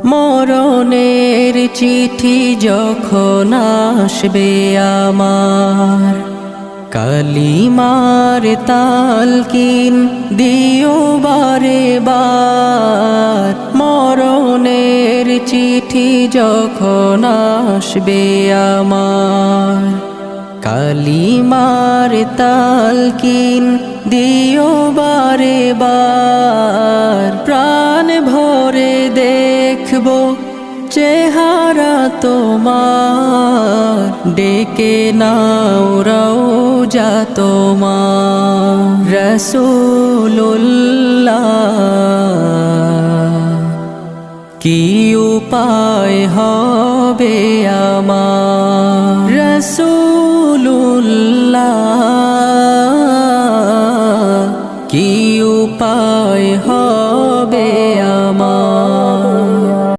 মরণের চিঠি যখন আসবে আমার, কালিমার তালকিন দিও বারে বার। মরণের চিঠি যখন আসবে আমার, কালিমার তালকিন দিও বারে বার। প্রাণ ভরে দেখবো চেহারা তোমার, ডেকে নাও রওজা তোমার। রাসূলুল্লাহ কি উপায় হবে আমার, রাসূলুল্লাহ কি উপায় হবে